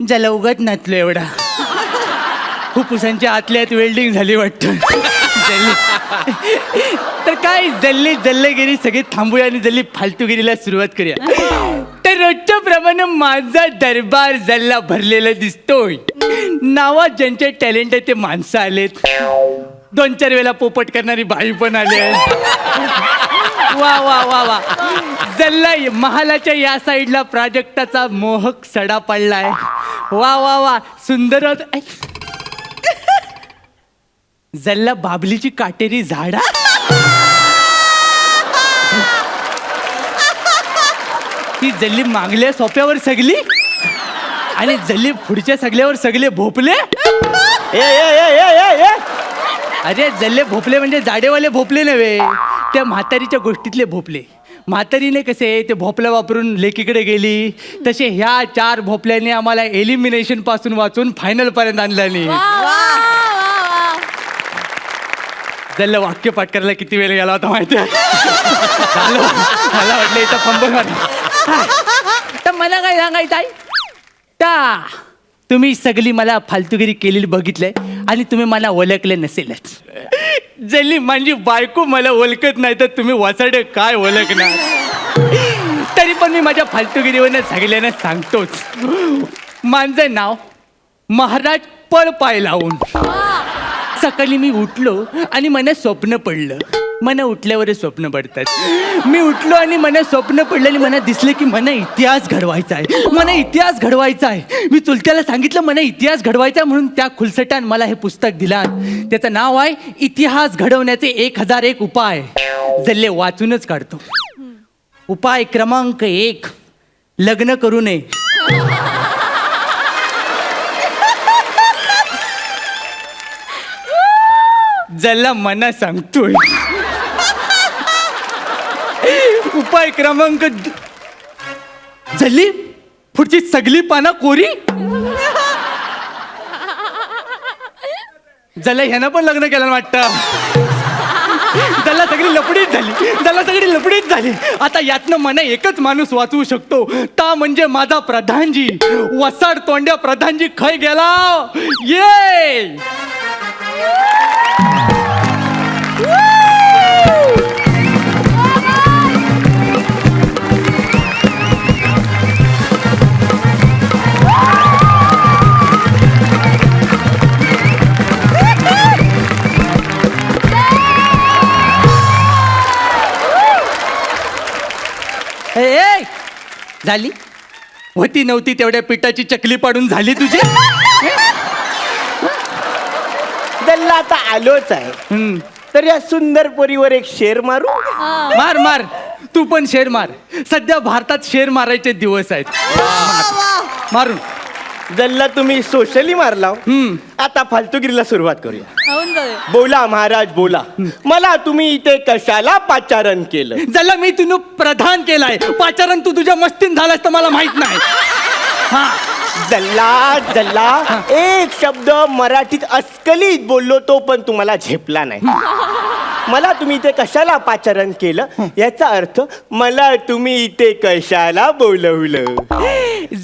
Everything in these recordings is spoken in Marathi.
ज्याला उगत नसलो एवढा फुफ्फुसांच्या आतल्या आत वेल्डिंग झाली वाटतं. तर काय जल्लेगिरी सगळे थांबूया आणि जल्ली फालतूगिरीला सुरुवात करूया. तर रोजच्या प्रमाणे माझा दरबार जल्ला भरलेला दिसतोय. नावात ज्यांचे टॅलेंट आहे ते माणसं आलेत. 2-4 वेळेला पोपट करणारी बाई पण आली आहे. वा वा वा वा. जल्ला महालाच्या या साईडला प्राजक्ताचा मोहक सडा पडलाय. वा वा वा सुंदर. जल्ला बाबलीची काटेरी झाडा. ती जल्ली मागल्या सोप्यावर सगली आणि जल्ली पुढच्या सगल्यावर सगळे भोपले. अरे जल्ले भोपले म्हणजे जाडेवाले भोपले नव्हे, त्या म्हातारीच्या गोष्टीतले भोपले. म्हातारीने कसे ते भोपल्या वापरून लेकीकडे गेली, तसे ह्या 4 भोपल्याने आम्हाला एलिमिनेशन पासून वाचून फायनल पर्यंत आणलं नाही. जल्ला वाक्य पाठ करायला किती वेळ गेला होता माहिती आहे. मला वाटलं इथं फंबल. तर मला काय सांगायचं आहे, ता तुम्ही सगळी मला फालतूगिरी केलेली बघितलंय आणि तुम्ही मला ओळखले नसेलच. जल्ली माझी बायको मला ओळखत नाही तर तुम्ही वासाडे काय ओळखणार. तरी पण मी माझ्या फालतूगिरीवरनं सगळ्यांना सांगतोच. माझं नाव महाराज पळपाय लावून. सकाळी मी उठलो आणि मला स्वप्न पडलं. मला उठल्यावरच स्वप्न पडतात. मी उठलो आणि मला स्वप्न पडलं आणि मला दिसलं की मला इतिहास घडवायचा आहे. मला इतिहास घडवायचा आहे. मी चुलत्याला सांगितलं मला इतिहास घडवायचा आहे, म्हणून त्या खुलसटान मला हे पुस्तक दिलं. त्याचं नाव आहे इतिहास घडवण्याचे 1001 उपाय. जल्ले वाचूनच काढतो. उपाय क्रमांक 1, लग्न करू नये. जल्ला मना सांगतोय. उपाय क्रमांक जल्ली पुढची सगळी पानं कोरी. जल्ला ह्यानं पण लग्न केलं वाटतं. जल्ला सगळी लपडीच झाली. आता यातनं मला एकच माणूस वाचवू शकतो, ता म्हणजे माझा प्रधानजी. वसाड तोंड्या प्रधानजी खय गेला. ये झाली होती नव्हती तेवढ्या पिठाची चकली पाडून झाली तुझी. जल्ला आता आलोच आहे तर या सुंदर पोरीवर एक शेर मारू. मार तू पण शेर मार. सध्या भारतात शेर मारायचे दिवस आहेत. मारून जल्ला तुम्ही सोशली मारला. आता फालतूगिरीला सुरुवात करूया. बोला महाराज बोला. मला तुम्ही इथे कशाला पाचारण केलं. जल्ला मी तुला प्रधान केलाय. पाचारण तू तुझ्या मस्तीन झालास तर मला माहित नाही. जल्ला एक शब्द मराठीत अस्खलित बोललो तो पण तुम्हाला झेपला नाही. मला तुम्ही इथे कशाला पाचारण केलं याचा अर्थ मला तुम्ही इथे कशाला बोलवलं.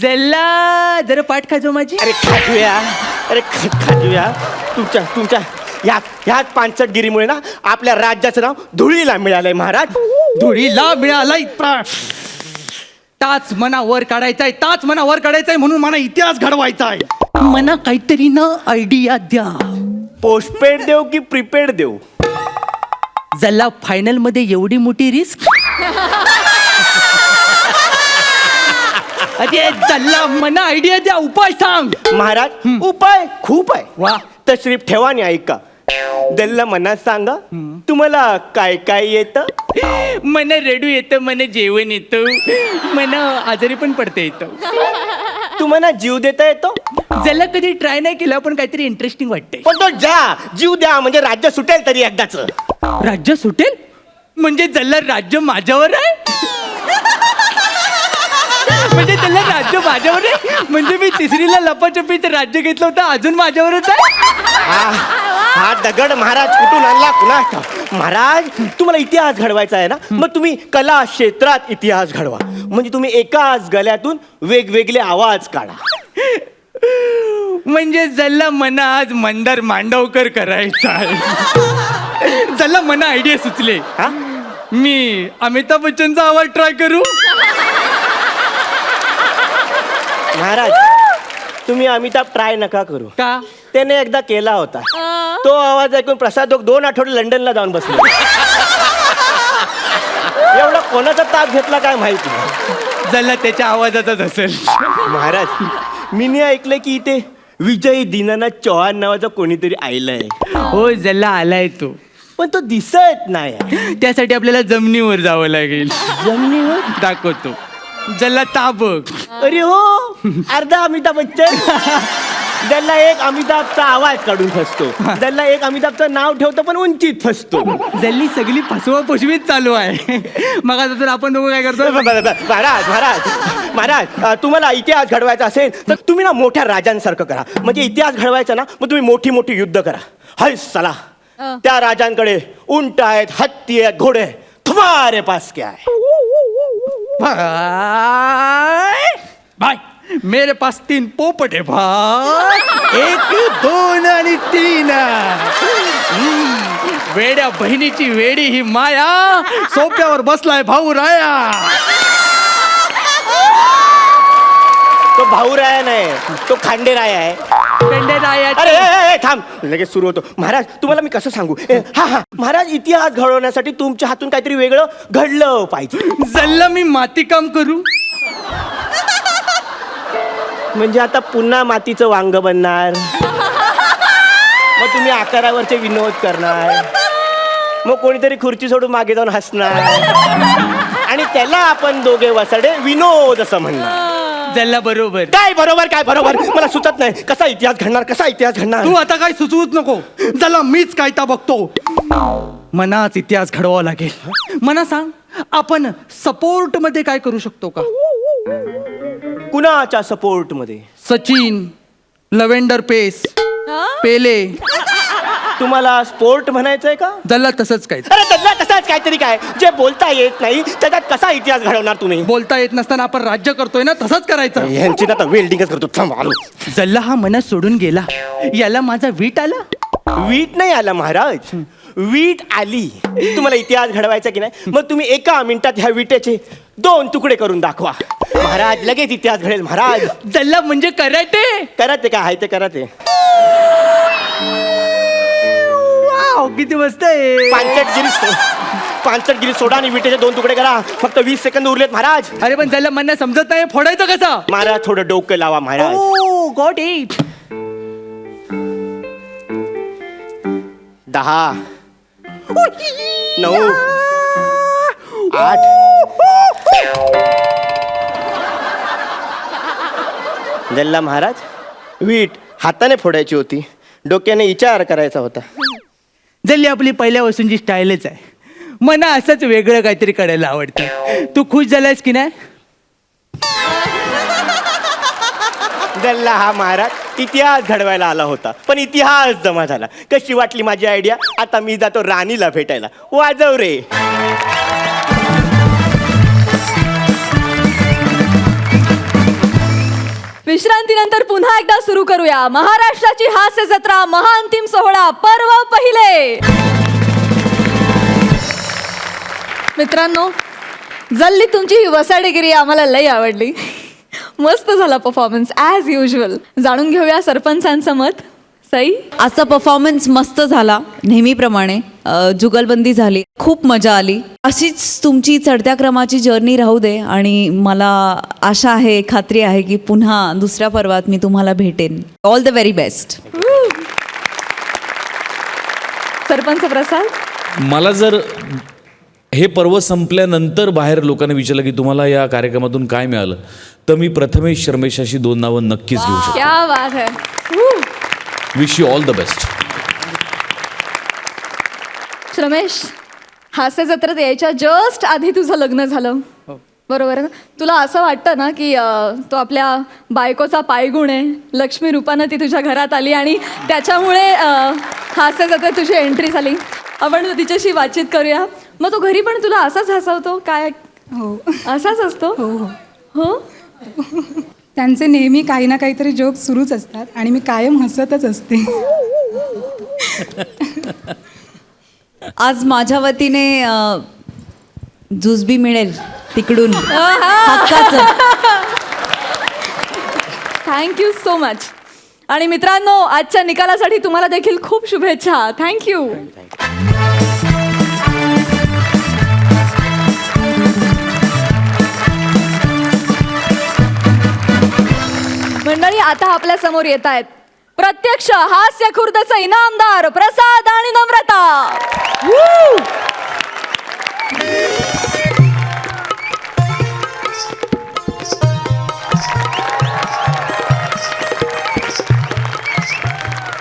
जल्ला जरा पाठ खाजो माझी. अरे खाजूया. तुमच्या ह्याच पानसटगिरीमुळे ना आपल्या राज्याचं नाव धुळीला मिळालंय महाराज. धुळीला मिळालाय. ताच मना वर काढायचाय म्हणून मला इतिहास घडवायचा आहे. मना काहीतरी ना आयडिया द्या. पोस्टपेड देऊ की प्रीपेड देऊ. जल्ला फायनल मध्ये एवढी मोठी रिस्क. अरे जल्ला मना आयडिया द्या. उपाय सांग महाराज. उपाय खूप आहे. वा. तशरीफ ठेवा आणि ऐका. जल्ला मना सांगा तुम्हाला काय काय येतं. मला रडू येतं, मला जेवण येतं, मला आजारी पण पडता येतं. तुम्हाला जीव देता येतो. जल्ला कधी ट्राय नाही केला पण काहीतरी इंटरेस्टिंग वाटतंय. पण तो जीव द्या म्हणजे राज्य सुटेल तरी एकदाच. राज्य सुटेल म्हणजे जल्ला राज्य माझ्यावर आहे. म्हणजे त्याला राज्य माझ्यावर आहे. म्हणजे मी तिसरीला लपाछपीचं राज्य घेतलं होतं अजून माझ्यावरच आहे. हा दगड महाराज कुठून आणला कुणा. महाराज तुम्हाला इतिहास घडवायचा आहे ना, मग तुम्ही कला क्षेत्रात इतिहास घडवा. म्हणजे तुम्ही एकाच गळ्यातून वेगवेगळे आवाज काढा. म्हणजे जल्ला मना आज मंदार मांडवकर करायचा आहे. जल्ला मना आयडिया सुचले. हा? मी अमिताभ बच्चनचा आवाज ट्राय करू. महाराज तुम्ही अमिताभ ट्राय नका करू. का? त्याने एकदा केला होता. तो आवाज ऐकून प्रसाद 2 आठवडे लंडनला जाऊन बसले. एवढा कोणाचा ताप घेतला काय माहिती नाही. जल्ला त्याच्या आवाजाचाच असेल. महाराज मी ऐकलं की इथे विजय दीनानाथ चौहान नावाचा कोणीतरी आयलाय. हो जल्ला आलाय तो, पण तो दिसत नाही. त्यासाठी आपल्याला जमिनीवर जावं लागेल. जमिनीवर? दाखवतो. जल्ला ताबक. अरे हो, अर्धा अमिताभ बच्चन. ज्याला एक अमिताभचा आवाज काढून फसतो, ज्याला एक अमिताभचं नाव ठेवतो पण उंचीत फसतो. जल्ली सगळी फसवा फसवीत चालू आहे. मग आता तर आपण दोघं काय करतो? महाराज महाराज महाराज तुम्हाला इतिहास घडवायचा असेल तर तुम्ही ना मोठ्या राजांसारखं करा. म्हणजे इतिहास घडवायचा ना, मग तुम्ही मोठी मोठी युद्ध करा. हाय चला, त्या राजांकडे उंट आहेत, हत्ती आहेत, घोडे आहेत. तुम्हारे पास क्या है? भाई मेरे पास 3 पोपट है भाई. 1 2 आणि 3. वेड्या बहिणीची वेडी ही माया, सोप्यावर बसलाय भाऊ राया. तो भाऊराया नाही, तो खांडेराया आहे. अरे ए, ए, थांब, लगेच सुरू होतो. महाराज तुम्हाला मी कसं सांगू. हा महाराज, इतिहास घडवण्यासाठी तुमच्या हातून काहीतरी वेगळं घडलं पाहिजे. जल्ला मी माती काम करू. म्हणजे आता पुन्हा मातीचं वांग बनणार, मग तुम्ही आकारावरचे विनोद करणार, मग कोणीतरी खुर्ची सोडून मागे जाऊन हसणार आणि त्याला आपण दोघे वसाडे विनोद असं म्हणणार. जल्ला बरोबर. काय बरोबर काय बरोबर मला सुचत नाही. कसा इतिहास घडणार, कसा इतिहास घडणार? तू आता काय सुचवूच नको. जल्ला मीच कायता बघतो. मनाच इतिहास घडवावा लागेल. मना सांग, आपण सपोर्ट मध्ये काय करू शकतो का? कुणाच्या सपोर्ट मध्ये? सचिन, लव्हेंडर पेस, पेले. तुम्हाला स्पोर्ट म्हणायचंय का? जल्ला तसंच काय. अरे त्यातला तसाच काहीतरी काय जे बोलता येत नाही त्याच्यात कसा इतिहास घडवणार तुम्ही? बोलता येत नसताना आपण राज्य करतोय ना, तसंच करायचं. यांची ना वेल्डिंगच करतो. थांब आलो. जल्ला हा मनात सोडून गेला. याला माझा वीट आला. वीट नाही आला महाराज, वीट आली. तुम्हाला इतिहास घडवायचा की नाही, मग तुम्ही 1 मिनिटात ह्या विटेचे 2 तुकडे करून दाखवा. महाराज लगेच इतिहास घडेल. महाराज जल्ला म्हणजे कराटे. करा ते काय आहे ते करा ते. वाव, किती मस्त आहे. पांचटगिरी सोडा आणि विटेचे 2 तुकडे करा. फक्त 20 सेकंद उरलेत महाराज. अरे पण जल्ला मना समजत नाही, फोडायचं कसं? महाराज थोडं डोकं लावा महाराज. ओ गॉट इट. 10 9 8 जल्ला महाराज, वीट हाताने फोडायची होती, डोक्याने विचार करायचा होता. जल्ली आपली पहिल्यापासूनची स्टाईलच आहे. मना असंच वेगळं काहीतरी करायला आवडतं. तू खुश झालायस की नाही? जल्ला हा महाराज इतिहास घडवायला आला होता, पण इतिहास जमा झाला. कशी वाटली माझी आयडिया? आता मी जातो राणीला भेटायला. वाजव रे. विश्रांतीनंतर पुन्हा एकदा सुरू करूया महाराष्ट्राची हास्य जत्रा महाअंतिम सोहळा पर्व पहिले. मित्रांनो, जल्ली तुमची ही वसाडेगिरी आम्हाला लई आवडली. मस्त झाला परफॉर्मन्स ॲज युजल. जाणून घेऊया सरपंचांचं मत. सई, आजचा परफॉर्मन्स मस्त झाला नेहमीप्रमाणे. जुगलबंदी झाली, खूप मजा आली. अशीच तुमची चढत्या क्रमाची जर्नी राहू दे आणि मला आशा आहे, खात्री आहे की पुन्हा दुसऱ्या पर्वात मी तुम्हाला भेटेन. All the very best. Sarpanch Prasad. मला जर हे पर्व संपल्यानंतर बाहेर लोकांना विचारलं की तुम्हाला या कार्यक्रमातून काय मिळालं, तर मी प्रथमेश शर्मेशाशी 2 नावं नक्कीच घेऊ शकतो. क्या बात है. Wish you all the best. Ramesh, हास्य जत्रेत यायच्या जस्ट आधी तुझं लग्न झालं, बरोबर आहे ना? तुला असं वाटतं ना की तो आपल्या बायकोचा पायगुण आहे, लक्ष्मी रूपानं ती तुझ्या घरात आली आणि त्याच्यामुळे हास्य जत्रेत तुझी एंट्री झाली. आपण तिच्याशी बातचीत करूया. मग तो घरी पण तुला असाच हसवतो काय? हो, असाच असतो. हो हो. त्यांचे नेहमी काही ना काहीतरी जोक सुरूच असतात आणि मी कायम हसतच असते. आज माझ्या वतीने जुजबी मिळेल तिकडून हक्काचं. Thank you so much. आणि मित्रांनो, आजच्या निकालासाठी तुम्हाला देखील खूप शुभेच्छा. थँक्यू. मंडळी, आता आपल्या समोर येत आहेत प्रत्यक्ष हास्य खुर्दचे इनामदार प्रसाद आणि नम्रता.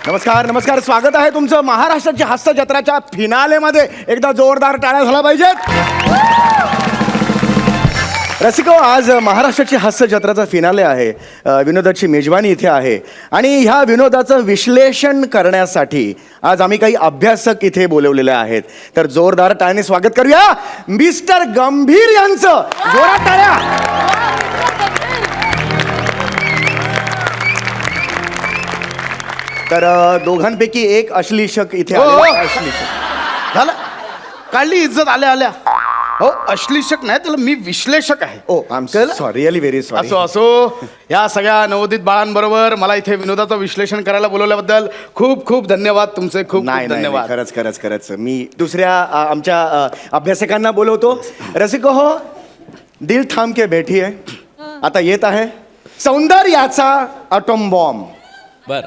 नमस्कार नमस्कार. स्वागत आहे तुमचं महाराष्ट्राची हास्य जत्राच्या फिनालेमध्ये. एकदा जोरदार टाळ्या झाल्या पाहिजेत. रसिको, आज महाराष्ट्राची हास्य जत्राचा फिनाले आहे. विनोदाची मेजवानी इथे आहे आणि ह्या विनोदाचं विश्लेषण करण्यासाठी आज आम्ही काही अभ्यासक इथे बोलवलेले आहेत. तर जोरदार टाळ्याने स्वागत करूया मिस्टर गंभीर यांचं. जोरात टाळ्या. तर दोघांपैकी एक अश्लीषक इथे आलेला आहे. अश्लीषक झालं, काढली इज्जत आल्या आल्या. हो, अश्लीषक नाही, त्याला मी विश्लेषक आहे. Oh I am sorry, really very sorry. असो असो, या सगळ्या नवोदित बाळांबरोबर मला इथे विनोदाचं विश्लेषण करायला बोलवल्याबद्दल खूप खूप धन्यवाद तुमचे. खूप नाही खूप नाही धन्यवाद. खरंच खरंच खरंच. मी दुसऱ्या आमच्या अभ्यासकांना बोलवतो. रसिको हो, दिल थांब के बैठी आहे. आता येत आहे सौंदर्याचा अटोम बॉम्ब. बर.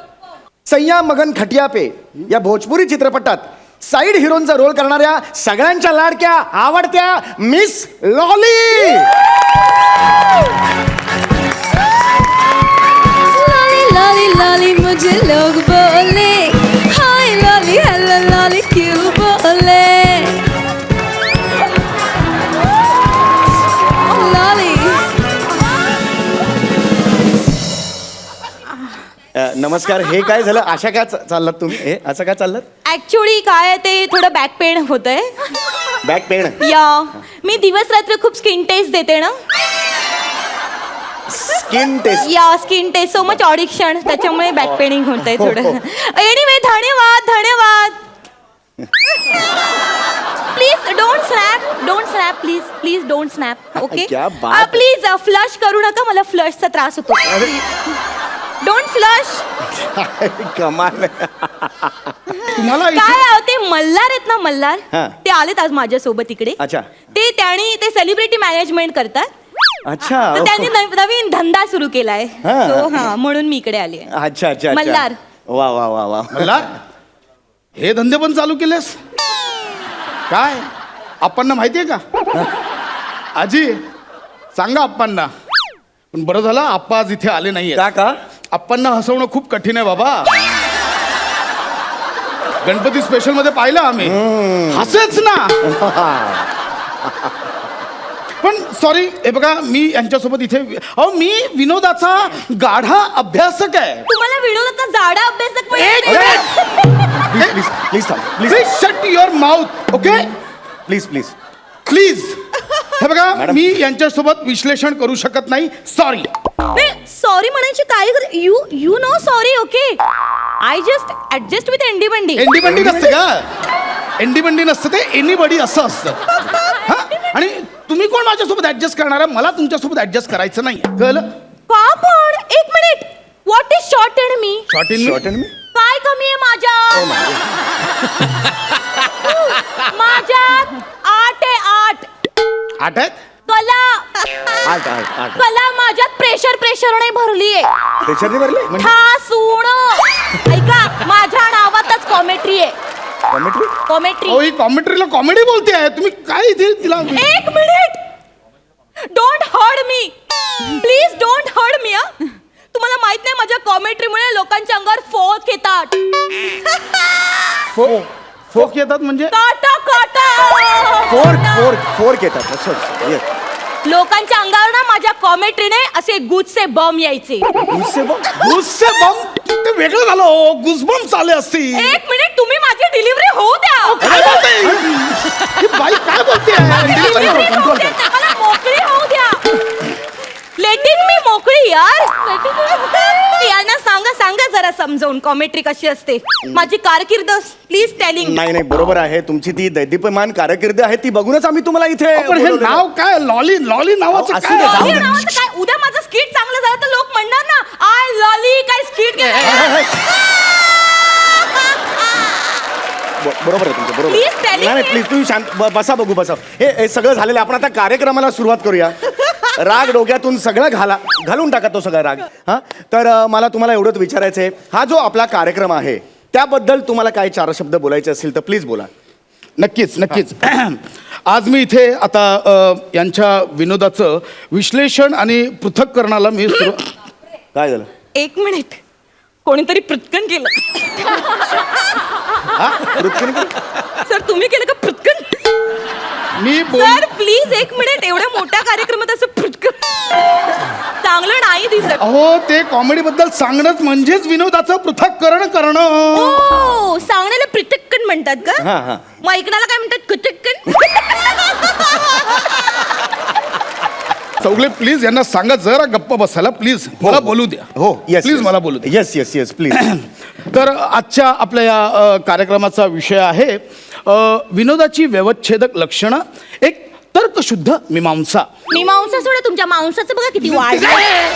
सय्या मगन खटिया पे या भोजपुरी चित्रपटात साईड हिरोनचा रोल करणाऱ्या सगळ्यांच्या लाडक्या आवडत्या मिस लॉली. लाली लाली लाली मुझे लोग बोले, हाय लाली हेलो लाली क्यों बोले. लाली. नमस्कार. हे काय झालं? अशा काय चाललात तुम्ही? हे असं काय चाललं? ऍक्च्युली काय आहे ते थोडं बॅक पेन होतंय. Back pain. या मी दिवस रात्र खूप स्किन टेस्ट देते ना. Skin test. या skin test so much addiction, त्याच्यामुळे बॅक पेनिंग होतंय थोडं. एनिवे, धन्यवाद धन्यवाद. Please don't snap please don't snap. Okay, क्या बात. प्लीज फ्लश करू नका, मला फ्लशचा त्रास होतो. Don't flush. कमाल. तुम्हाला इथे- काय आहे ते मल्हार आहेत ना, मल्हार हा. ते आलेत आज माझ्यासोबत इकडे. अच्छा. ते सेलिब्रिटी मॅनेजमेंट करतात. अच्छा. तर त्यांनी नवीन धंदा सुरू केलाय. हा. So, हा, म्हणून मी इकडे आली आहे. अच्छा अच्छा. मल्हार. वा वा वा वा. मला हे धंदे पण चालू केलेस काय? आप्पांना माहितीये का? आजी सांगा आप्पांना. पण बरं झालं आप्पा आज इथे आले नाहीये. का? आप्पांना हसवणं खूप कठीण आहे बाबा. गणपती स्पेशल मध्ये पाहिलं आम्ही, हसेच ना. पण सॉरी, हे बघा, मी यांच्यासोबत इथे मी विनोदाचा गाढा अभ्यासक आहे. तुम्हाला विनोदाचा जाडा अभ्यासक please please please please shut your mouth. Okay, please please please. हे बघा, मी यांच्यासोबत विश्लेषण करू शकत नाही. सॉरी. सॉरी म्हणायची काय गरज? You know sorry. Okay, I just adjust with एंडी बंडी. एंडी बंडी नसते का? एंडी बंडी नसतं ते, एनीबडी असं असतं. हा? आणि तुम्ही कोण माझ्यासोबत ऍडजस्ट करणार आहे? मला तुमच्यासोबत ऍडजस्ट करायचं नाही, कळलं? का पण? एक minute. What is short and me? Short in short and me. काय कमी आहे माझ्यात? माझ्यात 8 आहे 8. आठ आहेत. कला आठ आठ आठ. कला माझ्यात प्रेशरने भरली आहे. त्याच्याने भरले म्हणजे ठासून. ऐका, माझ्या नावातच कॉमेट्री आहे. कॉमेंट्री. कॉमेट्री. ही कॉमेंट्रीला कॉमेडी बोलते आहे तुम्ही. काय इथे तिला एक minute. Don't heard me, please don't heard me. तुम्हाला माहित नाही, माझ्या कॉमेंट्रीमुळे लोकांच्या अंगावर फोक येतात. फोक येतात म्हणजे? काटा काटा. फोर्क येतात असंच. Yes. लोकांच्या अंगावर ना माझ्या कॉमेंट्रीने असे गुजचे बम यायचे. गुस्से बघ. गुस्से बम ते वेगळं झालं हो. गुसबम चाले असतील. एक मिनिट, तुम्ही माझी डिलिव्हरी होऊ द्या. काय बोलते ही बाई? काय बोलते? Delivery होऊ द्या, मला मोकळी होऊ द्या. लेटिंग मी मोकळी यार. यांना सांगा जरा समजावून कॉमेट्री कशी असते. माझी कारकीर्द प्लीज टेलिंग. नाही नाही बरोबर आहे, तुमची ती दैदीप्यमान कारकीर्द आहे ती बघूनच आम्ही तुम्हाला इथे पण हे बोलवलेलं. नाव काय? लॉली नावाचं असू काय? दे, जाऊ दे. काय उद्या माझं स्किट चांगलं झालं तर लोक म्हणणार ना आय लॉली काय स्किट बरोबर आहे तुमचं, बरोबर. Please tell नाही me. प्लीज तुम्ही शांत बसा, बघू बसा. हे सगळं झालेलं आहे. आपण आता कार्यक्रमाला सुरुवात करूया. राग डोक्यातून सगळं घालून टाका तो सगळा राग. हा तर मला तुम्हाला एवढंच विचारायचं आहे, हा जो आपला कार्यक्रम आहे त्याबद्दल तुम्हाला काय 4 शब्द बोलायचे असतील तर प्लीज बोला. नक्कीच आज मी इथे आता यांच्या विनोदाचं विश्लेषण आणि पृथक्करणाला मी काय झालं? 1 मिनिट कोणीतरी पृथ्कन केलं. सर तुम्ही केलं का पृथ्कन? मी सर प्लीज 1 मिनिट एवढ्या मोठ्या कार्यक्रमात असं पृथ्कन चांगलं नाही दिसत. अहो ते कॉमेडी बद्दल सांगणंच म्हणजेच विनोदाचं पृथक्करण करणं. ओ सांगण्याला पृथक्कन म्हणतात का? हा. मग ऐकण्याला काय म्हणतात? कुतक्कन. चौगले प्लीज यांना सांगा जरा गप्प बसायला प्लीज. मला बोलू द्या. हो येस प्लीज मला बोलू द्या. Yes please. तर आजच्या आपल्या या कार्यक्रमाचा विषय आहे विनोदाची व्यवच्छेदक लक्षणं, एक तर्कशुद्ध मीमांसा. मीमांसा सोडा, तुमच्या मांसाचं बघा किती वाढलंय.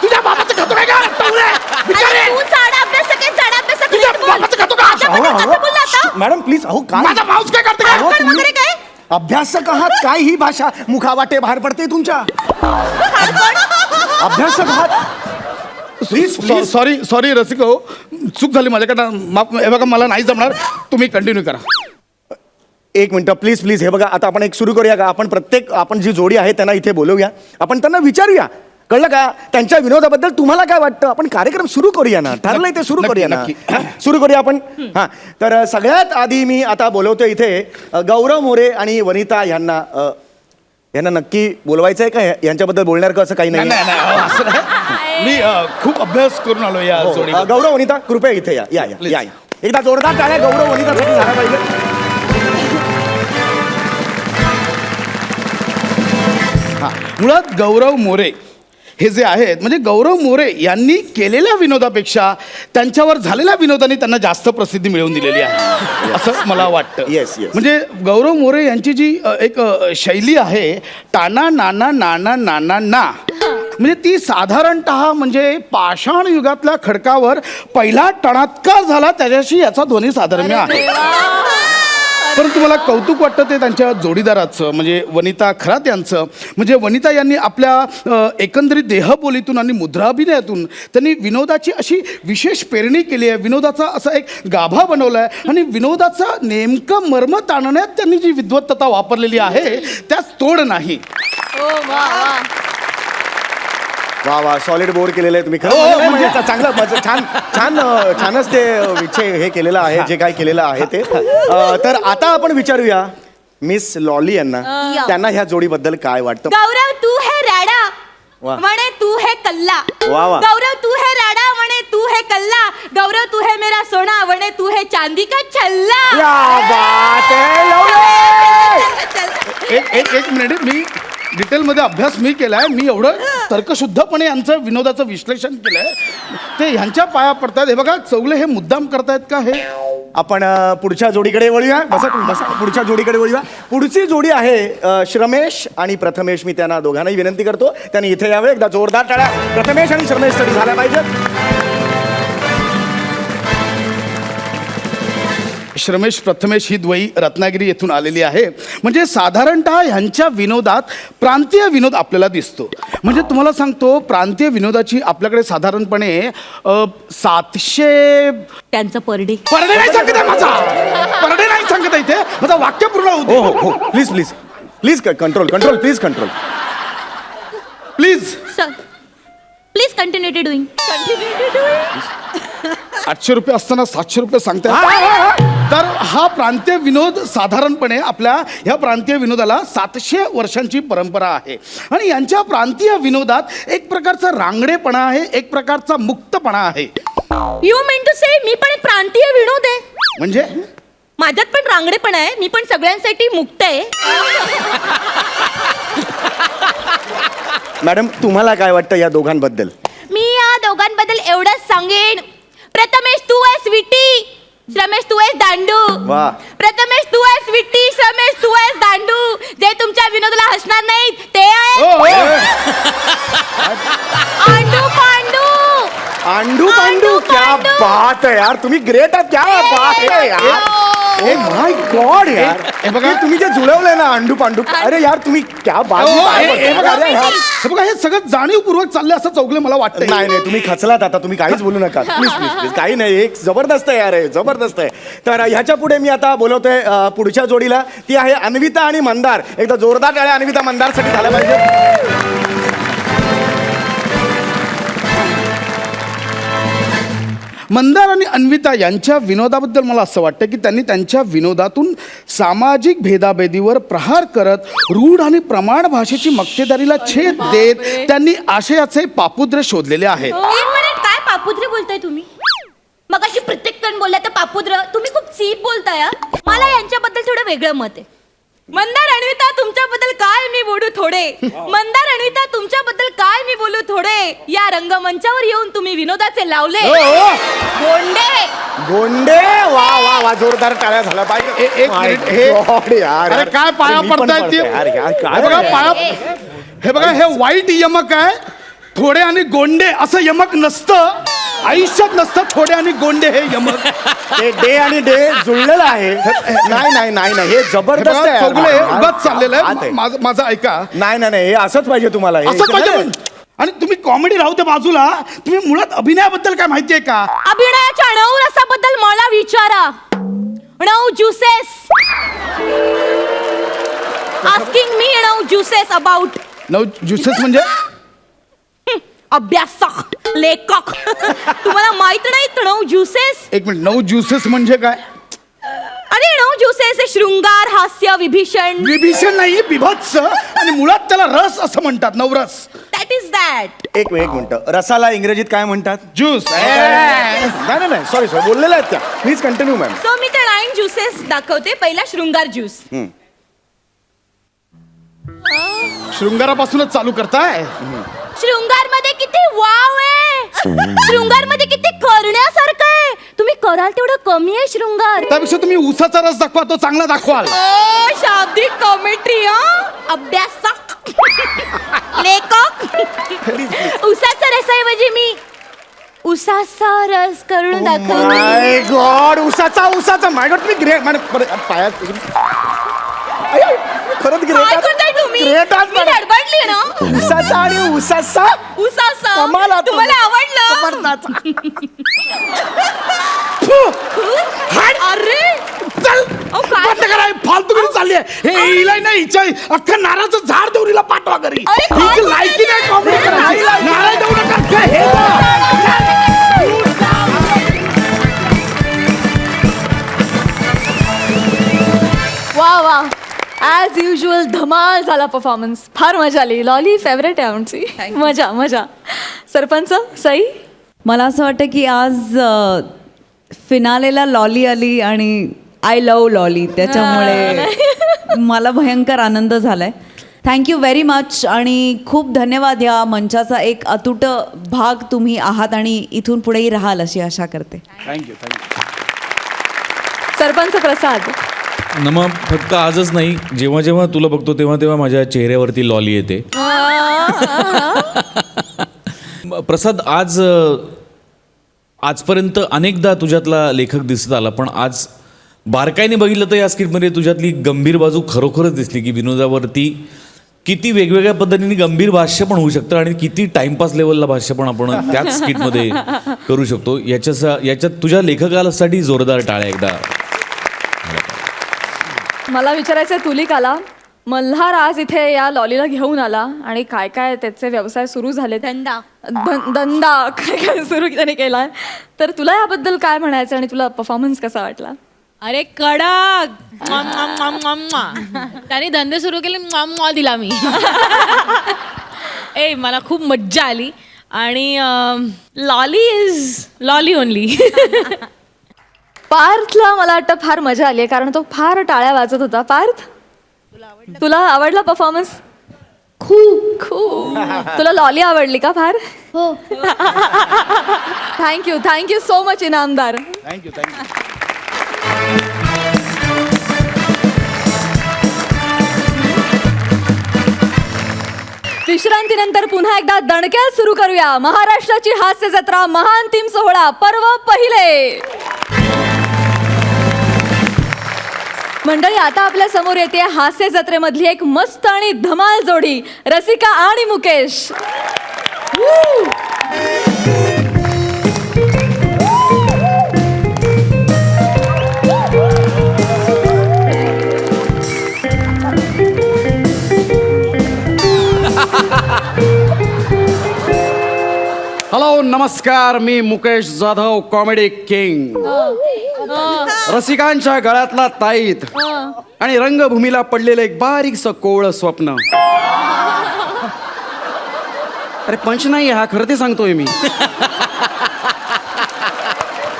तुझ्या बाबाचं खातो काय का? अरे तू चाडा अभ्यास काय चाडा अभ्यास तुझ्या बाबाचं खातो का? कसं बोलला आता? Madam please. अहो काय माझा माऊस काय करते अहो, काय? तुम्ही वगैरे काय? अभ्यासक आहात काय? ही भाषा मुखावाटे बाहेर पडते तुमच्या. अभ्यासक आहात प्लीज. सॉरी रसिक हो, चूक झाली माझ्याकडनं. हे बघा मला नाही जमणार, तुम्ही कंटिन्यू करा. 1 मिनिट प्लीज. हे बघा आता आपण एक सुरू करूया का? आपण जी जोडी आहे त्यांना इथे बोलवूया, आपण त्यांना विचारूया, कळलं का? त्यांच्या विनोदाबद्दल तुम्हाला काय वाटतं? आपण कार्यक्रम सुरू करूया ना, ठरलंय ते सुरू करूया ना. नक्की. सुरू करूया आपण. हा तर सगळ्यात आधी मी आता बोलवतो इथे गौरव मोरे आणि वनिता यांना नक्की बोलवायचं आहे का? यांच्याबद्दल बोलणार का? असं काही नाही. असं नाही. मी खूप अभ्यास करून आलो या हो, जोडी. गौरव वनिता कृपया इथे या. एकदा जोरदार टाळ्या गौरव वनितासाठी झाला पाहिजे. मुळात गौरव मोरे हे जे आहेत, म्हणजे गौरव मोरे यांनी केलेल्या विनोदापेक्षा त्यांच्यावर झालेल्या विनोदाने त्यांना जास्त प्रसिद्धी मिळवून दिलेली आहे असं मला वाटतं. Yes. म्हणजे गौरव मोरे यांची जी एक शैली आहे, टाना नाना नाना नाना ना, म्हणजे ती साधारणतः म्हणजे पाषाण युगातल्या खडकावर पहिला टणात्कार झाला त्याच्याशी याचा ध्वनी साधर्म्य आहे. परंतु मला कौतुक वाटतं ते त्यांच्या जोडीदाराचं, म्हणजे वनिता खरात यांचं. म्हणजे वनिता यांनी आपल्या एकंदरीत देहबोलीतून आणि मुद्राभिनयातून त्यांनी विनोदाची अशी विशेष पेरणी केली आहे, विनोदाचा असा एक गाभा बनवला आहे आणि विनोदाचा नेमकं मर्म ताणण्यात त्यांनी जी विद्वत्तता वापरलेली आहे त्यास तोड नाही. वा सॉलिड बोर्ड केलेलं आहे तुम्ही. चांगलं छानच ते विषय हे केलेलं आहे, जे काय केलेलं आहे ते. तर आता आपण विचारूया मिस लॉली यांना, त्यांना ह्या जोडीबद्दल काय वाटतं. गौरव तू है राडा वा. म्हणे तू है कल्ला. वा. गौरव तू है राडा म्हणे तू है कल्ला. गौरव तू है मेरा सोना म्हणे तू है चांदी का छल्ला. क्या बात है लवली. एक मिनिट, मी डिटेलमध्ये अभ्यास मी केलाय. मी एवढं तर्कशुद्धपणे यांचं विनोदाचं विश्लेषण केलंय, ते ह्यांच्या पाया पडतात. हे बघा चौगले हे मुद्दाम करतायत का? हे आपण पुढच्या जोडीकडे वळूया. बसा तुम्ही, बसा. पुढच्या जोडीकडे वळूया. पुढची जोडी आहे श्रमेश आणि प्रथमेश. मी त्यांना दोघांनाही विनंती करतो त्यांनी इथे यावे. एकदा जोरदार टाळ्या प्रथमेश आणि श्रमेशसाठी झाल्या पाहिजेत. श्रमेश प्रथमेश ही द्वयी रत्नागिरी येथून आलेली आहे. म्हणजे साधारणतः ह्यांच्या विनोदात प्रांतीय विनोद आपल्याला दिसतो. म्हणजे तुम्हाला सांगतो, प्रांतीय विनोदाची आपल्याकडे साधारणपणे 700 त्यांचं परडे नाही सांगत आहे माझा. परडे नाही सांगत आहे इथे, माझा वाक्य पूर्ण होऊ दे. हो please control please control please. Sir please continue doing. 800 रुपये असताना 700 रुपये सांगताय. तर हा प्रांतीय विनोद साधारणपणे आपल्या ह्या प्रांतीय विनोदाला 700 वर्षांची परंपरा आहे. आणि यांच्या प्रांतीय विनोदात एक प्रकारचा रांगडेपणा आहे, एक प्रकारचा मुक्तपणा आहे. यू मीन टू से मी पण एक प्रांतीय विनोद आहे? म्हणजे माझ्यात पण रांगडेपण आहे, मी पण सगळ्यांसाठी मुक्त आहे. मॅडम तुम्हाला काय वाटतं या दोघांबद्दल? एवढंच सांगेन. प्रथमेश तू आहेस विटी, श्रमेश तू आहेस दांडू. वा. प्रथमेश तू आहेस विटी, श्रमेश तू आहेस दांडू. जे तुमच्या विनोदाला हसणार नाहीत ते आहे आंडू पांडू. आंडू पांडू, क्या बात आहे यार, तुम्ही ग्रेट आहात, क्या बात आहे यार. ए माय गॉड यार, हे बघा तुम्ही जे जुळवलंय ना आंडू पांडू, अरे यार तुम्ही क्या बात हे बघा हे सगळं जाणीवपूर्वक चाललंय असं चौगले मला वाटतं. नाही नाही, तुम्ही खचलात आता, तुम्ही काहीच बोलू नका प्लीज प्लीज प्लीज. काही नाही, एक जबरदस्त आहे यार, हे जबरदस्त आहे. तर ह्याच्या पुढे मी आता बोलवतोय पुढच्या जोडीला, ती आहे अन्विता आणि मंदार. एकदा जोरदार टाळ्या अन्विता मंदारसाठी झाल्या पाहिजे. मंदार आणि अन्विता यांच्या विनोदाबद्दल मला असं वाटतं की त्यांनी त्यांच्या विनोदातून सामाजिक भेदाभेदीवर प्रहार करत रूढ आणि प्रमाण भाषेची मक्तेदारीला छेद देत त्यांनी आशयाचे पापुद्र शोधलेले आहेत. एक मिनिट, काय पापुद्र बोलताय तुम्ही? मग अशी प्रत्येक जण बोललाय तर पापुद्र, तुम्ही खूप चीप बोलताय हा. मला यांच्याबद्दल थोडं वेगळं मत आहे. मंदार अन्विता तुमच्याबद्दल काय मी बोलू थोडे. मंदार अन्विता तुमच्याबद्दल काय मी बोलू थोडे. या रंगमंचावर येऊन तुम्ही विनोदाचे लावले गोंडे. गोंडे, वा वा वा, जोरदार टाळ्या झाल्या पाहिजे. एक मिनिट, हे यार अरे काय पाया पडतायत ते. हे बघा पाया, हे बघा हे वाईट यमक आहे. थोडे आणि गोंडे असं यमक नसतं, आयुष्यात नसतं थोडे आणि गोंडे हे यमक. ते डे आणि डे जुळलेलं आहे. नाही नाही नाही नाही, हे जबरदस्त आहे यार. चौगले उगाच चाललेलं आहे. माझं ऐका. नाही नाही नाही, हे असंच पाहिजे तुम्हाला, हे असं पाहिजे पण. आणि तुम्ही कॉमेडी राहू त्या बाजूला, तुम्ही मुळात अभिनयाबद्दल काय माहितीये का? अभिनयाच्या नऊ रसाबद्दल मला विचारा. नऊ ज्युसेस. आस्किंग मी नऊ ज्युसेस अबाउट. नऊ ज्युसेस म्हणजे? अभ्यासक, लेखक. तुम्हाला माहित नाही नऊ ज्युसेस? एक मिनिट, नऊ ज्युसेस म्हणजे काय? अरे नऊ ज्युसेस हे शृंगार, हास्य, विभीषण. विभीषण नाही, बिभत्स. आणि मुळात त्याला रस असं म्हणतात, नवरस. That is that. एक मिनिट, रसाला इंग्रजीत काय म्हणतात? ज्यूस. नाही नाही, सॉरी सॉरी, बोललेल्या आहेत त्या. Please continue ma'am. सो मी ते 9 ज्युसेस दाखवते. पहिला शृंगार ज्यूस. शृंगारापासूनच चालू करताय. शृंगार मध्ये किती वाव आहे. शृंगार मध्ये किती करण्यासारखं आहे. तुम्ही कराल तेवढं कमी आहे शृंगार. त्यापेक्षा तुम्ही उसाचा रस दाखवा, तो चांगला दाखवाल. ओ शाब्दिक कॉमेंट्री. अभ्यासक, लेखक. उसाचा रसाऐवजी मी उसाचा रस करून दाखवते. माय गॉड, उसाचा माय गॉड, तुम्ही ग्रेट. पायात खरंच काय ग्रेट करताय तुम्ही? ग्रेट आहात मी धडपडली ना. उसाचा आणि उसाचा उसाचा कमाल आहात तुम्हाला तुम्ही. आवडलं? अरे चल अहो, काय? बंद करा, फालतूगिरी चालली आहे. हे हिला नाही, हिच्या अख्खं नारळाचं झाड देऊरीला पाठवा घरी. अरे, काय हिची लायकी नाही कॉमेडी करायची. नारळ देऊ नका. हे वा वा, ॲज युजल धमाल झाला परफॉर्मन्स. फार मजा आली. लॉली फेवरेट आहे आमची. मजा मजा. सरपंच सई, मला असं वाटतं की आज फिनालेला लॉली आली आणि आय लव्ह लॉली, त्याच्यामुळे मला भयंकर आनंद झालाय. थँक्यू व्हेरी मच आणि खूप धन्यवाद. या मंचाचा एक अतूट भाग तुम्ही आहात आणि इथून पुढेही राहाल अशी आशा करते. थँक्यू. सरपंच प्रसाद. फक्त आजच नाही, जेव्हा जेव्हा तुला बघतो तेव्हा तेव्हा माझ्या चेहऱ्यावरती लॉली येते. प्रसाद, आजपर्यंत अनेकदा तुझ्यातला लेखक दिसत आला, पण आज बारकाईने बघितलं तर या स्क्रिप्टमध्ये तुझ्यातली गंभीर बाजू खरोखरच दिसली की विनोदावरती किती वेगवेगळ्या पद्धतीने गंभीर भाष्य पण होऊ शकतं आणि किती टाइमपास लेवलला भाष्य पण आपण त्याच स्किटमध्ये करू शकतो. याच्यात तुझ्या लेखकासाठी जोरदार टाळ्या एकदा. मला विचारायचं तुलिकाला, मल्हार आज इथे या लॉलीला घेऊन आला आणि काय काय त्याचे व्यवसाय सुरू झाले, धंदा धंदा काय काय सुरू त्याने केलाय, तर तुला याबद्दल काय म्हणायचं आणि तुला परफॉर्मन्स कसा वाटला? अरे कडक. त्याने धंदे सुरू केले, दिला मी. ए मला खूप मज्जा आली आणि लॉली इज लॉली ओनली. पार्थला मला वाटतं फार मजा आली आहे कारण तो फार टाळ्या वाजत होता. पार्थ, तुला आवडला परफॉर्मन्स? खूप खूप तुला लॉली आवडली का फार? हो. Thank you so much Inamdar. Thank you thank you. विश्रांतीनंतर पुन्हा एकदा दणक्यात सुरू करूया महाराष्ट्राची हास्य जत्रा महाअंतिम सोहळा पर्व पहिले. मंडळी, आता आपल्या समोर येते हास्य जत्रेमधली एक मस्त आणि धमाल जोडी, रसिका आणि मुकेश. हॅलो नमस्कार, मी मुकेश जाधव, कॉमेडी किंग. रसिकांच्या गळ्यातला ताईत आणि रंगभूमीला पडलेलं एक बारीकसं कोवळं स्वप्न. अरे पंच नाही हा, खरं ते सांगतोय मी.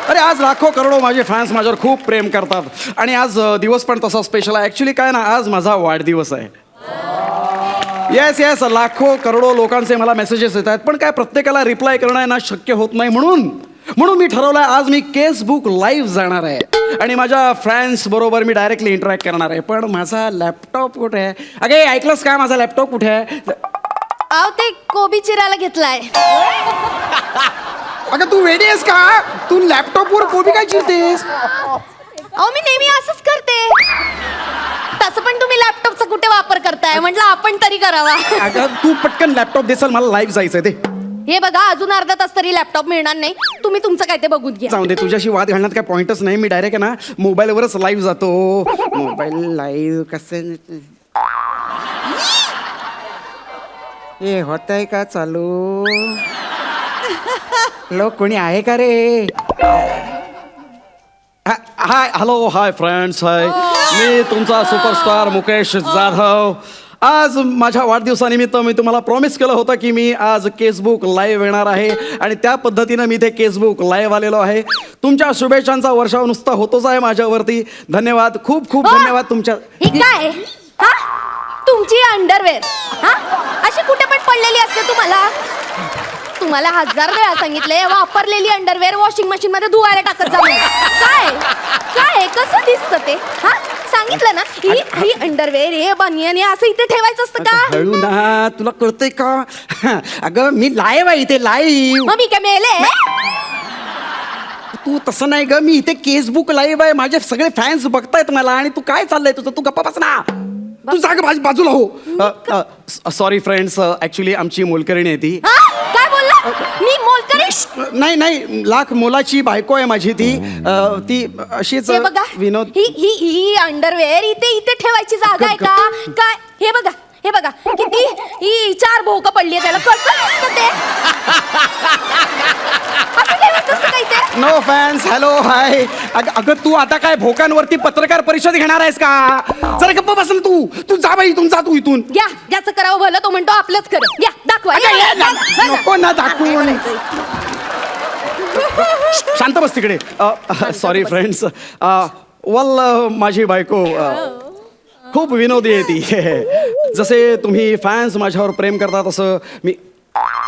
अरे आज लाखो करोडो माझे फॅन्स माझ्यावर खूप प्रेम करतात आणि आज दिवस पण तसा स्पेशल आहे. ॲक्च्युली काय ना, आज माझा वाढदिवस आहे. येस लाखो करोडो लोकांचे मला मेसेजेस येत आहेत, पण काय प्रत्येकाला रिप्लाय करणं आहे ना शक्य होत नाही. म्हणून मी ठरवलं आहे आज मी केसबुक लाईव्ह जाणार आहे आणि माझ्या फॅन्स बरोबर मी डायरेक्टली इंटरॅक्ट करणार आहे. पण माझा लॅपटॉप कुठे आहे? अगे ऐकलंस का, माझा लॅपटॉप कुठे आहे? आव ते कोबी चिरायला घेतलाय. अगं तू वेडी आहेस का? तू लॅपटॉपवर कोबी काय चिरतेस? अहो मी नेहमी असंच करते. तसं पण तुम्ही लॅपटॉपचा कुठे वापर करताय, म्हटलं आपण तरी करावा. अगं तू पटकन लॅपटॉप देसाल, मला लाईव्ह जायचंय. ते हे बघा, अजून अर्धा तास तरी लॅपटॉप मिळणार नाही. तुम्ही तुमचं काय ते बघून घ्या. जाऊ दे, तुझ्याशी वाद घालण्यात काय पॉइंटच नाही. मी डायरेक्ट आहे ना मोबाईलवरच लाईव्ह जातो. मोबाईल लाईव्ह कसं हे होत आहे का चालू? लोक कोणी आहे का रे? हाय हॅलो हाय फ्रेंड्स, हाय मी तुमचा सुपरस्टार मुकेश जाधव. आज माझ्या वाढदिवसानिमित्त मी तुम्हाला प्रॉमिस केलं होतं की मी आज केसबुक लाईव्ह येणार आहे आणि त्या पद्धतीनं मी ते केसबुक लाईव्ह आलेलो आहे. तुमच्या शुभेच्छांचा वर्षाव नुसता होतोच आहे माझ्यावरती. धन्यवाद, खूप खूप धन्यवाद तुमच्या. हे काय हा? तुमची अंडरवेअर हा अशी कुठे पण पडलेली असते. तुम्हाला 1000 वेळा सांगितले वापरलेली अंडरवेअर वॉशिंग मशीन मध्ये धुवायला टाकत जा म्हणून. काय कसं दिसतं ते हा? सांगितलं ना, ही अंडरवेअर हे बनियन हे असं इथे ठेवायचं असतं का? हळू ना, तुला कळतंय का? अगं मी लाईव्ह आहे इथे, लाईव्ह. मग मी काय मेले? तू तसं नाही ग, मी इथे केसबुक लाईव्ह आहे. माझे सगळे फॅन्स बघतायत मला आणि तू काय चाललंय तुझं? तू गप्पा बस ना, तू जाग बाजूला हो. सॉरी फ्रेंड्स, ऍक्च्युली आमची मोलकरणी आहे ती. काय बोलला? मी मोलकरी? नाही लाख मोलाची बायको आहे माझी ती. ती अशीच हे बघा, विनोद. ही अंडरवेअर इथे ठेवायची जागा आहे का? काय हे बघा किती ही 4 भोकं पडली आहे त्याला. कसं असतं ते? असं ठेवायचं असतं काही ते? No fans, hello hi. अगं तू आता काय भोकांवरती पत्रकार परिषद घेणार आहेस का? जरा गप्प बसल तू जा बाई, इथून जा तू इथून. या ज्याचं करावं भलं तो म्हणतो आपलंच खरं. या दाखवा. नको ना दाखवू. शांत बस तिकडे. Sorry friends. माझी बायको खूप विनोदी आहे ती. जसे तुम्ही फॅन्स माझ्यावर प्रेम करता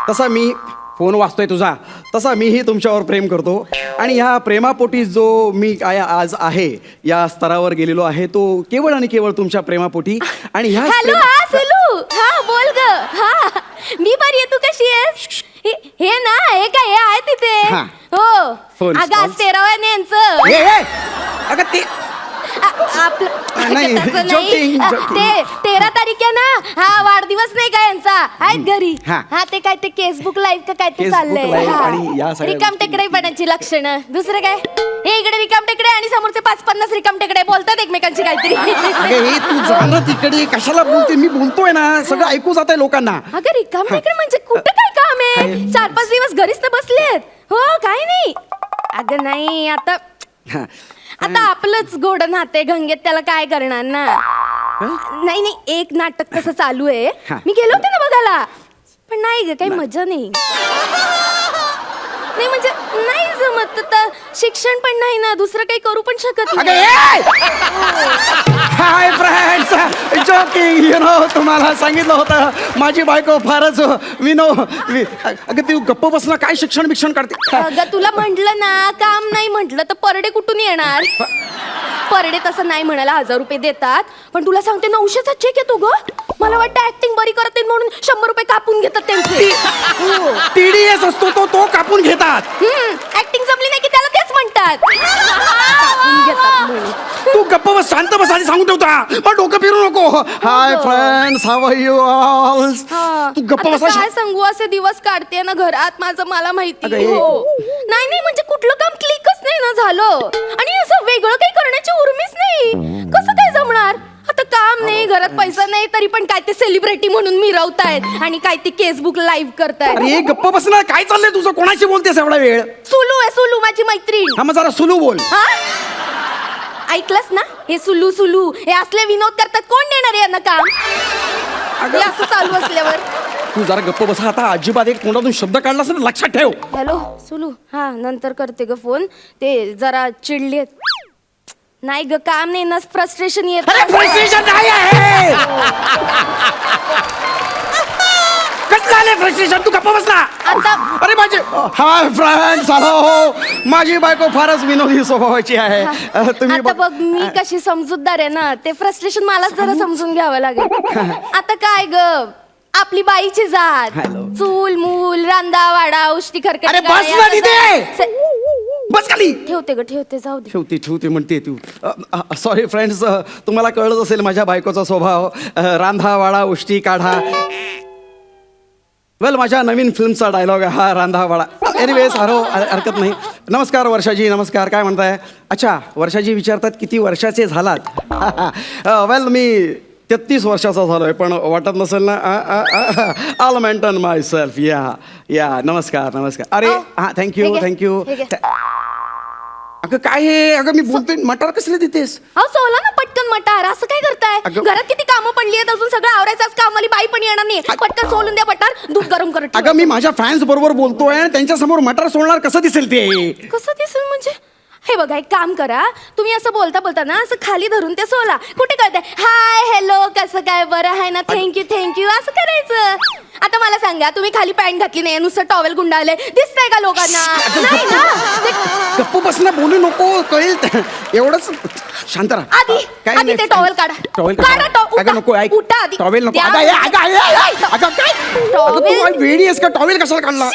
तसा मी फोन वाचतोय तुझा, तसा मीही तुमच्यावर प्रेम करतो. आणि ह्या प्रेमापोटी जो मी आज आहे या स्तरावर गेलेलो आहे तो केवळ आणि केवळ तुमच्या प्रेमापोटी. आणि ह्या हॅलो हा सेलू, हा बोल ग. हा मी बरी आहे, तू कशी आहेस? हे ना हे काय हे आहे तिथे. हा. हो फोन अगं आज 13 यांचं. अगं ते नाही, तसं joking. ते 13 तारीख आहे ना, हा वाढदिवस नाही का यांचा, आहेत घरी. हा. ते काय ते केसबुक लाईव्ह का काय ते केसबुक चाललंय. लाईव्ह हा. आणि या सगळ्या रिकाम टेकडेपणाची लक्षणं. दुसरं काय, हे इकडे रिकाम टेकडे आणि समोरचे 5-50 रिकाम टेकडे बोलतात एकमेकांची काहीतरी. अगं हे तू जाणं तिकडे कशाला बोलते? मी बोलतोय ना, सगळं ऐकू जात आहे लोकांना. अगं रिकाम टेकडे म्हणजे कुठं काय काम आहे? 4-5 दिवस घरीच तर बसलेत. हो काय नाही. अगं नाही आता आपलंच गोड नाते गंगेत, त्याला काय करणार ना. नाही एक नाटक कसं चालू आहे. मी गेलो होते ना बघायला, पण नाही ग काही मजा नाही. म्हणजे नाही जमत आता शिक्षण पण नाही ना दुसरं काही करू पण शकत अगं नाही hi friends, joking you know, तुम्हाला सांगितलं होतं माझी बायको फारच अगं ती गप्प बसणं, काय शिक्षण बिक्षण करते. अगं तुला म्हंटल ना काम नाही म्हंटल तर परडे कुठून येणार. परडे तसं नाही म्हणायला 1000 रुपये देतात, पण तुला सांगते 900चा चेक येतो ग. मला वाटतं ऍक्टिंग बरी करत नाही म्हणून 100 रुपये कापून घेतात त्यांचे. TDS असतो तो कापून घेतात. ऍक्टिंग जमली नाही की त्याला तेच म्हणतात. कापून घेतात म्हणून. तू गप्प बस, शांत बस आधी सांगून ठेवता, पण डोकं फिरू नको. Hi friends, how are you all. तू गप्प आता बस. काय सांगू, असे दिवस काढते ना घरात माझं मला माहिती. अगं, हो नाही म्हणजे कुठलं काम क्लिकच नाही ना झालं, आणि असं वेगळं काही करण्याची उर्मीच नाही. कसं काय जमणार. आता काम नाही, घरात पैसा नाही, तरी पण काय ते सेलिब्रिटी म्हणून मिरवतायत आणि काय ते केसबुक लाईव्ह करतायत. अरे गप्प बस ना, काय चाललंय तुझं, कोणाशी बोलतेस एवढा वेळ. सुलू आहे, सुलू माझी मैत्रीण. हा मग जरा सुलू बोल. हा? ऐकलंस ना, हे सुलू सुलू हे असले विनोद करतात, कोण देणार आहे यांना काम. हे असं चालू असल्यावर. तू जरा गप्प बस. आता अजिबात एक तोंडातून शब्द काढलास ना, लक्षात ठेव. हॅलो सुलू, हा नंतर करते ग फोन. ते जरा चिडलेत. नाही ग काम नाही ना, फ्रस्ट्रेशन येत. अरे फ्रस्ट्रेशन नाही आहे. कसलं आले फ्रस्ट्रेशन, तू गप्प बसला. आता अरे माझे हाय फ्रेंड्स, हॅलो. माझी बायको फारच विनोदी स्वभावाची आहे. तुम्ही आता बघ मी कशी समजूतदार आहे ना, ते फ्रस्ट्रेशन मलाच जरा समजून घ्यावं लागेल. आता काय ग, आपली बाईची जात, चूल मूल रांदा वाडा उष्टी खरकटी. अरे बस ना तिथे. बस खाली. ठेवते ग ठेवते, जाऊ दे. ठेवते म्हणते तू. सॉरी फ्रेंड्स, तुम्हाला कळत असेल माझ्या बायकोचा स्वभाव. रांधा वाडा उष्टी काढा. वेल माझ्या नवीन फिल्मचा डायलॉग आहे हा, रांधा वाडा. एनिवेज हरकत नाही. नमस्कार वर्षाजी, नमस्कार. काय म्हणताय. अच्छा, वर्षाजी विचारतात किती वर्षाचे झालात. वेल मी 33 वर्षाचा झालोय, पण वाटत नसेल ना. आल मेंटेन माय सेल्फ. या नमस्कार. अरे हां, थँक्यू. हे घे. अगं काय हे, अगं मी बोलतोय, मटार कसले देतेस. अहो सोला ना पटकन मटार, असं काय करताय. अगं- घरात किती कामं पडली आहेत, अजून सगळं आवरायचं. कामवाली बाई पण येणार नाही. पटकन सोलून द्या मटार, दूध गरम करत अगं मी माझ्या फॅन्स बरोबर बोलतोय, त्यांच्या समोर मटार सोडणार कसं दिसेल ते. कसं दिसेल म्हणजे. हे बघा एक काम करा, तुम्ही असं बोलता ना असं खाली धरून ते सोला. कुठे कळतंय हाय हॅलो कसं काय बरं आहे ना, थँक्यू असं करायचं. आता मला सांगा, तुम्ही खाली पॅन्ट घातली नाही, नुसतं टॉवेल गुंडाळले, दिसतंय का लोकांना. नाही ना. गप्प बसणं, बोलू नको, कळेल. एवढंच शांत राहा. आधी ते टॉवेल काढा. टॉवेल काढा अगं नको, ऐक. उठा आधी. टॉवेल नको. द्या. अगं काय टॉवेल. तू वेडी आहेस का, टॉवेल कशाला काढला.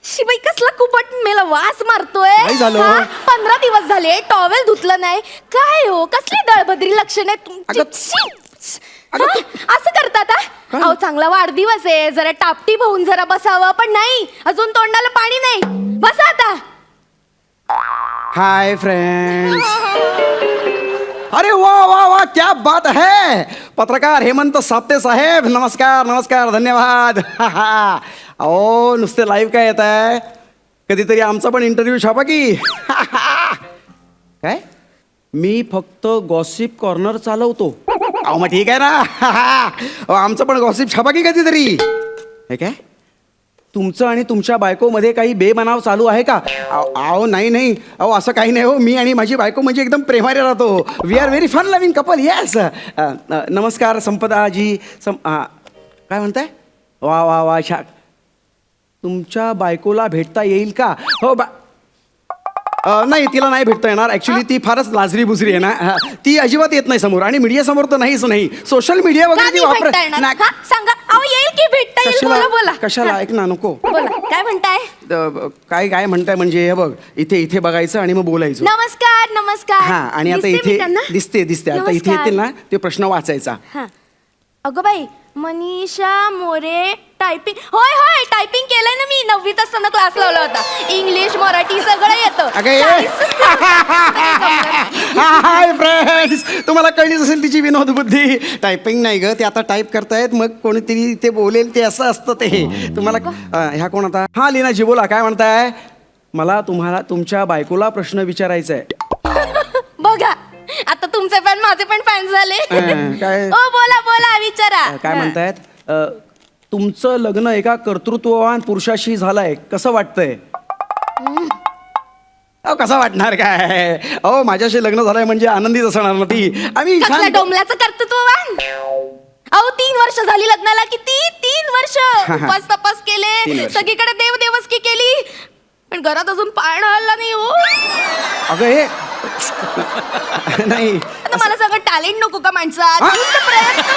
शिबाई कसला कुपट मेला वास मारतोय. काय झालं? 15 दिवस झाले टॉवेल धुतलं नाही. काय हो कसली दळभद्री लक्षण आहे तुमची. अगं- शी. अगं हा? असं करतात हा? अहो चांगला वाढदिवस आहे, जरा टापटीप होऊन जरा बसावं, पण नाही, अजून तोंडाला पाणी नाही. बसा आता. Hi friends. अरे वा क्या बात है. पत्रकार हेमंत साप्ते साहेब, नमस्कार. धन्यवाद. अहो नुसते लाईव्ह काय येत आहे, कधीतरी आमचा पण इंटरव्ह्यू छापा की. काय, मी फक्त गॉसिप कॉर्नर चालवतो. अहो मग ठीक आहे ना. अहो आमचं पण गॉसिप छापा की कधीतरी. हे काय, तुमचं आणि तुमच्या बायकोमध्ये काही बेबनाव चालू आहे का. अहो नाही अहो असं काही नाही हो. मी आणि माझी बायको म्हणजे एकदम प्रेमाने राहतो. We are very fun loving couple. Yes. नमस्कार संपदाजी. काय म्हणताय. वा छान. तुमच्या बायकोला भेटता येईल का. हो नाही, तिला नाही भेटता येणार. ॲक्च्युली ती फारच लाजरी बुजरी आहे ना. ती अजिबात येत नाही समोर, आणि मीडिया समोर तर नाहीच नाही. सोशल मीडिया का वगैरे ती नाही वापरत भेटता येणार? नाही. हा? सांगा. अहो येईल की भेटता येईल. बोला. कशाला ऐक ना, नको. बोला काय म्हणताय. काय म्हणताय म्हणजे, हे बघ इथे बघायचं आणि मग बोलायचं. नमस्कार. हा, आणि आता दिसते मी इथे त्यांना? दिसते आता इथे नमस्कार. येतील ना ते प्रश्न वाचायचा. हा. अगं बाई, मनीषा मोरे टायपिंग. होय टायपिंग केलंय ना मी. 9वीत असताना क्लास लावला होता. इंग्लिश मराठी सगळं येतं. हाय फ्रेंड्स, तुम्हाला कळलीच असेल तिची विनोद बुद्धी. टायपिंग नाही ग, ते आता टाईप करतायत, मग कोणीतरी ते बोलेल ते असं असतं ते. तुम्हाला ह्या कोण आता. हा लीनाजी बोला, काय म्हणताय. मला तुम्हाला तुमच्या बायकोला प्रश्न विचारायचा आहे. बघा आता तुमचे फॅन माझे पण फॅन झाले. काय? ओ बोला विचारा. काय म्हणतायत. तुमचं लग्न एका कर्तृत्ववान पुरुषाशी झालंय, कसं वाटतंय. अहो कसा वाटणार काय? अहो माझ्याशी लग्न झालंय म्हणजे आनंदीच असणार ना ती. आम्ही कसल्या छान- डोंबल्याचं कर्तृत्ववान. अहो 3 वर्ष झाली लग्नाला. किती 3 वर्ष उपास तपास 3 केले, वर्ष. सगळीकडे देवदेवस्की केली, पण घरात अजून पाळणा हल्ला नाही हो. अगं हे नाही आता मला सगळं टॅलेंट नको का माणसात? हा? नुसतं प्रयत्न.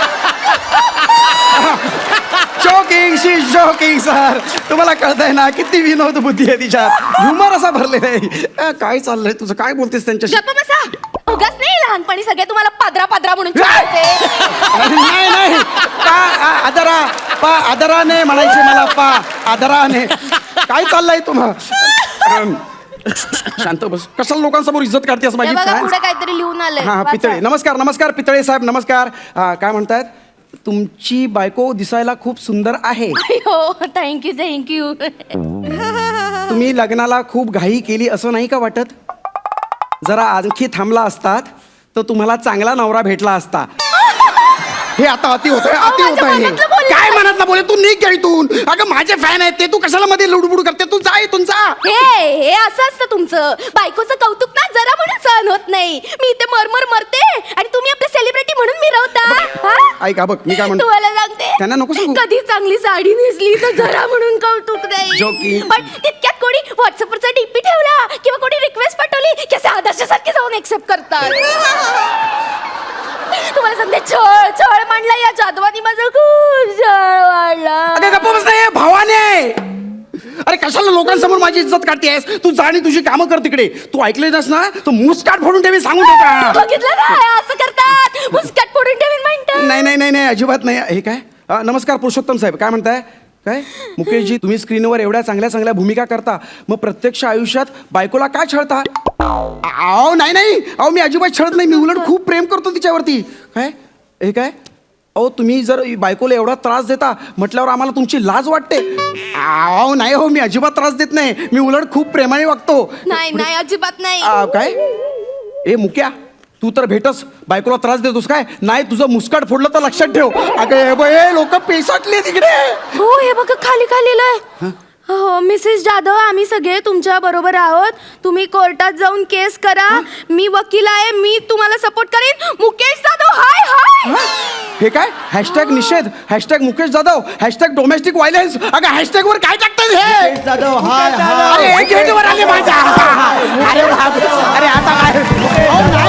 शॉकिंग शी शॉकिंग सर. तुम्हाला कळतंय ना किती विनोद बुद्धी आहे तिच्यात, ह्युमर असा भरलेला आहे. काय चाललंय तुझं? काय बोलतेस त्यांच्याशी? गप्प बसा. उगाच नाही लहानपणी सगळे तुम्हाला पादरा पादरा म्हणून चिडवायचे. नाही नाही आदराने म्हणायचे मला आदराने. काय चाललंय तुम्हाला? शांत बस. कशाला लोकांसमोर इज्जत काढतेस हे माझी? बघा काय पुढे काहीतरी लिहून आलंय. हा वाचा. पितळे. नमस्कार नमस्कार पितळे साहेब नमस्कार. काय म्हणतायत? तुमची बायको दिसायला खूप सुंदर आहे. हो थँक्यू. तुम्ही लग्नाला खूप घाई केली असं नाही का वाटत? जरा आणखी थांबला असतात तर तुम्हाला चांगला नवरा भेटला असता. हे आता अति होतंय, अति माझ्या होतंय हे. मनातलं बोलला. काय मनातलं बोले? तू निघ इथून. अगं माझे फॅन आहेत ते, तू कशाला मध्ये लुडबुड करते? तू जा इथून जा. हे असं असतं तुमचं. बायकोचं कौतुक ना जरा म्हणून सहन होत नाही. मी इथे मरमर मरते आणि तुम्ही आपल्या सेलिब्रिटी म्हणून मिरवता. हा? ऐका बघ मी काय म्हणतो तुम्हाला सांगते, त्यांना नको सांगू. कधी चांगली साडी नेसली तर जरा म्हणून कौतुक नाही. Joking. पण तितक्यात कोणी व्हॉट्सअपवरचा डीपी ठेवला किंवा कोणी रिक्वेस्ट पाठवली की असे आदर्शासारखे जाऊन एक्सेप्ट करतात. तुम्हाला सांगते, छळ मांडला या जादवानी, माझं खूप छळ वाढला. अगं गप्प बस नाही भावाने. अरे कशाला लोकांसमोर माझी इज्जत काढतेस? तू जा आणि तुझी कामं कर तिकडे. तू ऐकले ना तर मुस्काट फोडून ठेवी, सांगून ठेव का? बघितलं ना असं करतात. मुस्काट फोडून ठेवीन म्हणतात. नाही अजिबात नाही. हे काय? नमस्कार पुरुषोत्तम साहेब. काय म्हणताय? काय मुकेशजी तुम्ही स्क्रीनवर एवढ्या चांगल्या चांगल्या भूमिका करता, मग प्रत्यक्ष आयुष्यात बायकोला काय छळता? अहो नाही अहो मी अजिबात छळत नाही. मी उलट खूप प्रेम करतो तिच्यावरती. काय हे काय? अहो तुम्ही जर बायकोला एवढा त्रास देता म्हटल्यावर आम्हाला तुमची लाज वाटते. अहो नाही हो, मी अजिबात त्रास देत नाही. मी उलट खूप प्रेमाने वागतो. नाही अजिबात नाही. काय ए मुक्या तू तर भेटस बायकोला त्रास देतोस काय? नाही तुझं मुस्काट फोडलं तर लक्षात ठेव. अगं लोक पेसाटले तिकडे. हो हे बघा खाली लिहिलंय. हो मिसेस जाधव, आम्ही सगळे तुमच्या बरोबर आहोत. तुम्ही कोर्टात जाऊन केस करा. मी वकील आहे, मी तुम्हाला सपोर्ट करेन. मुकेश जाधव हाय. हे काय? हॅशटॅग निषेध, hashtag Mukesh Jadhav, hashtag domestic violence. अगं हॅशटॅग वर काय टाकतात हे? जाधव हाय अरे एक गेटवर आले माझ्या. अरे बाप. अरे आता काय? अहो,